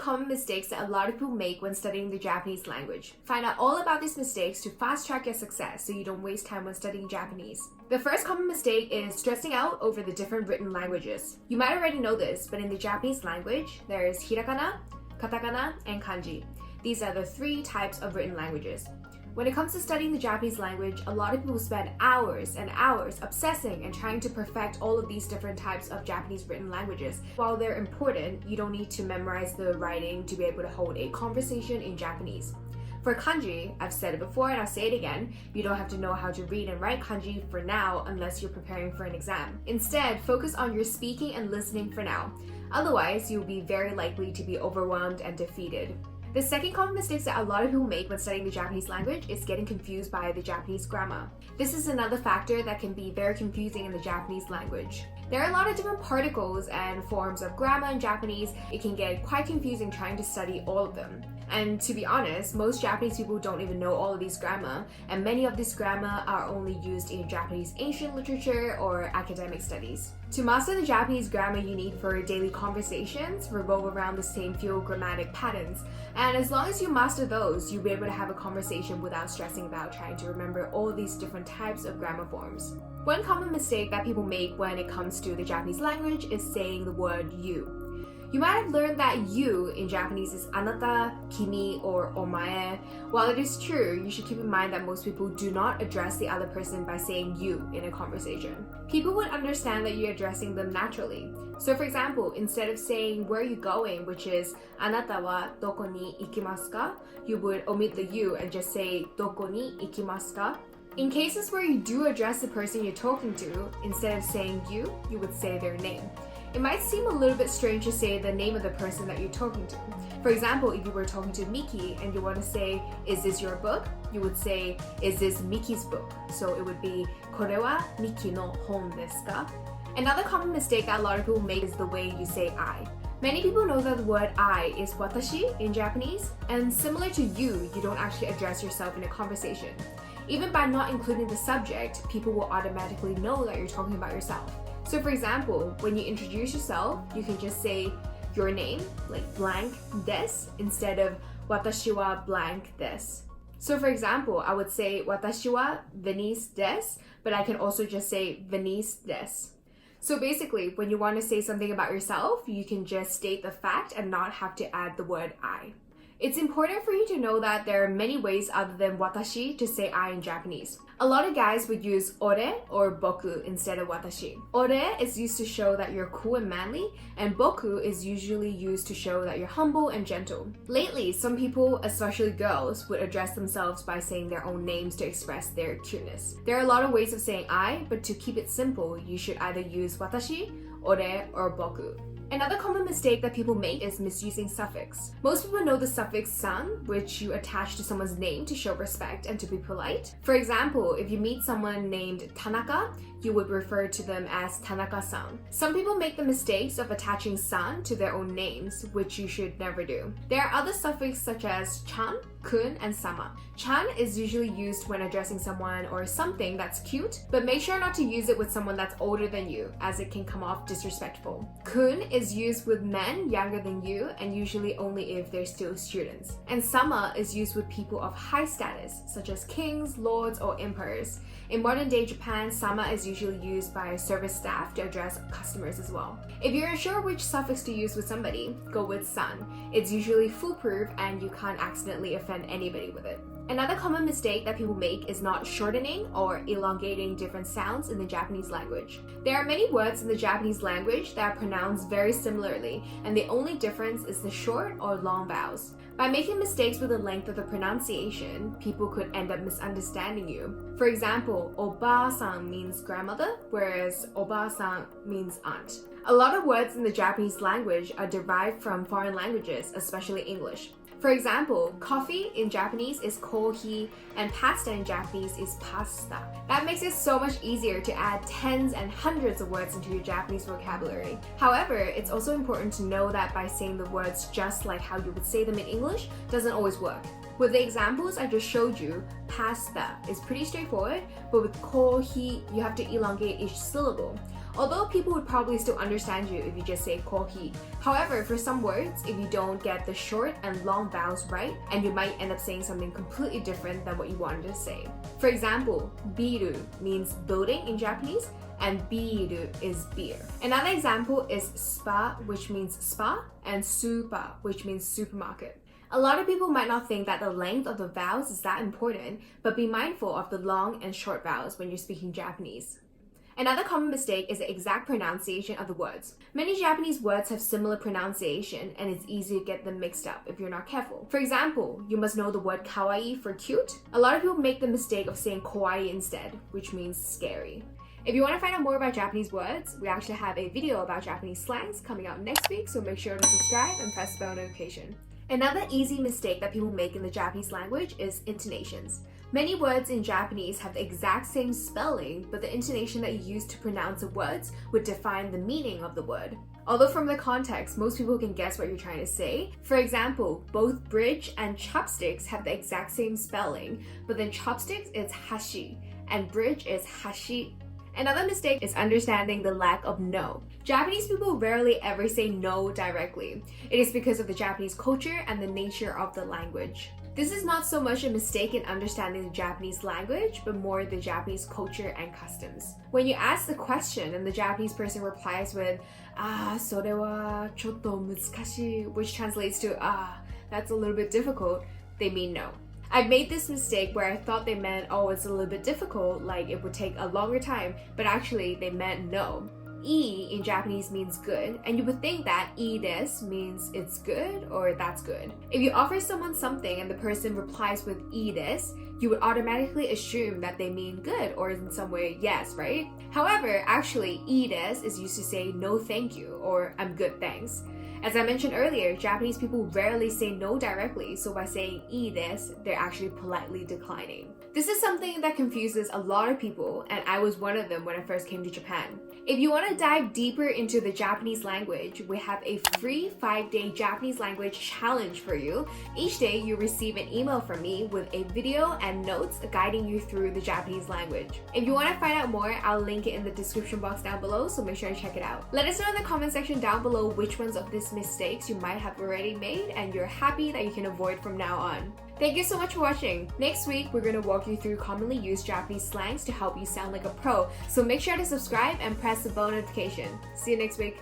common mistakes that a lot of people make when studying the Japanese language. Find out all about these mistakes to fast track your success so you don't waste time when studying Japanese. The first common mistake is stressing out over the different written languages. You might already know this, but in the Japanese language, there is hiragana, katakana, and kanji. These are the 3 types of written languages. When it comes to studying the Japanese language, a lot of people spend hours and hours obsessing and trying to perfect all of these different types of Japanese written languages. While they're important, you don't need to memorize the writing to be able to hold a conversation in Japanese. For kanji, I've said it before and I'll say it again, you don't have to know how to read and write kanji for now unless you're preparing for an exam. Instead, focus on your speaking and listening for now. Otherwise, you'll be very likely to be overwhelmed and defeated. The second common mistake that a lot of people make when studying the Japanese language is getting confused by the Japanese grammar. This is another factor that can be very confusing in the Japanese language. There are a lot of different particles and forms of grammar in Japanese. It can get quite confusing trying to study all of them. And to be honest, most Japanese people don't even know all of these grammar, and many of these grammar are only used in Japanese ancient literature or academic studies. To master the Japanese grammar you need for daily conversations revolve around the same few grammatic patterns, and as long as you master those, you'll be able to have a conversation without stressing about trying to remember all these different types of grammar forms. One common mistake that people make when it comes to the Japanese language is saying the word you. You might have learned that you in Japanese is anata, kimi, or omae. While it is true, you should keep in mind that most people do not address the other person by saying you in a conversation. People would understand that you're addressing them naturally. So for example, instead of saying where are you going, which is anata wa doko ni ikimasu ka, you would omit the you and just say doko ni ikimasu ka. In cases where you do address the person you're talking to, instead of saying you would say their name. It might seem a little bit strange to say the name of the person that you're talking to. For example, if you were talking to Miki and you want to say, is this your book? You would say, is this Miki's book? So it would be, これは Miki no hon desu ka? Another common mistake that a lot of people make is the way you say I. Many people know that the word I is watashi in Japanese, and similar to you don't actually address yourself in a conversation. Even by not including the subject, people will automatically know that you're talking about yourself. So for example, when you introduce yourself, you can just say your name, like blank desu, instead of watashi wa blank desu. So for example, I would say watashi wa Venice desu, but I can also just say Venice desu. So basically, when you want to say something about yourself, you can just state the fact and not have to add the word I. It's important for you to know that there are many ways other than watashi to say I in Japanese. A lot of guys would use ore or boku instead of watashi. Ore is used to show that you're cool and manly, and boku is usually used to show that you're humble and gentle. Lately, some people, especially girls, would address themselves by saying their own names to express their cuteness. There are a lot of ways of saying I, but to keep it simple, you should either use watashi, ore, or boku. Another common mistake that people make is misusing suffix. Most people know the suffix san, which you attach to someone's name to show respect and to be polite. For example, if you meet someone named Tanaka, you would refer to them as Tanaka-san. Some people make the mistakes of attaching san to their own names, which you should never do. There are other suffixes such as chan, kun, and sama. Chan is usually used when addressing someone or something that's cute, but make sure not to use it with someone that's older than you, as it can come off disrespectful. Kun is used with men younger than you, and usually only if they're still students. And sama is used with people of high status, such as kings, lords, or emperors. In modern day Japan, sama is usually used by service staff to address customers as well. If you're unsure which suffix to use with somebody, go with san. It's usually foolproof and you can't accidentally offend anybody with it. Another common mistake that people make is not shortening or elongating different sounds in the Japanese language. There are many words in the Japanese language that are pronounced very similarly, and the only difference is the short or long vowels. By making mistakes with the length of the pronunciation, people could end up misunderstanding you. For example, oba-san means grandmother, whereas oba-san means aunt. A lot of words in the Japanese language are derived from foreign languages, especially English. For example, coffee in Japanese is kohi and pasta in Japanese is pasta. That makes it so much easier to add tens and hundreds of words into your Japanese vocabulary. However, it's also important to know that by saying the words just like how you would say them in English doesn't always work. With the examples I just showed you, pasta is pretty straightforward, but with kohi, you have to elongate each syllable. although people would probably still understand you if you just say kohi. However, for some words, if you don't get the short and long vowels right, and you might end up saying something completely different than what you wanted to say. For example, biru means building in Japanese, and biru is beer. Another example is spa, which means spa, and super, which means supermarket. A lot of people might not think that the length of the vowels is that important, but be mindful of the long and short vowels when you're speaking Japanese. Another common mistake is the exact pronunciation of the words. Many Japanese words have similar pronunciation, and it's easy to get them mixed up if you're not careful. For example, you must know the word kawaii for cute. A lot of people make the mistake of saying kawaii instead, which means scary. If you want to find out more about Japanese words, we actually have a video about Japanese slangs coming out next week, so make sure to subscribe and press the bell notification. Another easy mistake that people make in the Japanese language is intonations. Many words in Japanese have the exact same spelling, but the intonation that you use to pronounce the words would define the meaning of the word. Although from the context, most people can guess what you're trying to say. For example, both bridge and chopsticks have the exact same spelling, but then chopsticks is hashi, and bridge is hashi. Another mistake is understanding the lack of no. Japanese people rarely ever say no directly. It is because of the Japanese culture and the nature of the language. This is not so much a mistake in understanding the Japanese language, but more the Japanese culture and customs. When you ask the question and the Japanese person replies with, それはちょっと難しい, which translates to, that's a little bit difficult, they mean no. I've made this mistake where I thought they meant, oh, it's a little bit difficult, like it would take a longer time, but actually they meant no. I in Japanese means good, and you would think that ii desu means it's good or that's good. If you offer someone something and the person replies with ii desu, you would automatically assume that they mean good or in some way yes, right? However, actually ii desu is used to say no thank you or I'm good thanks. As I mentioned earlier, Japanese people rarely say no directly, so by saying ii desu, they're actually politely declining. This is something that confuses a lot of people, and I was one of them when I first came to Japan. If you want to dive deeper into the Japanese language, we have a free 5-day Japanese language challenge for you. Each day, you receive an email from me with a video and notes guiding you through the Japanese language. If you want to find out more, I'll link it in the description box down below, so make sure to check it out. Let us know in the comment section down below which ones of these mistakes you might have already made and you're happy that you can avoid from now on. Thank you so much for watching. Next week, we're going to walk you through commonly used Japanese slangs to help you sound like a pro. So make sure to subscribe and press the bell notification. See you next week.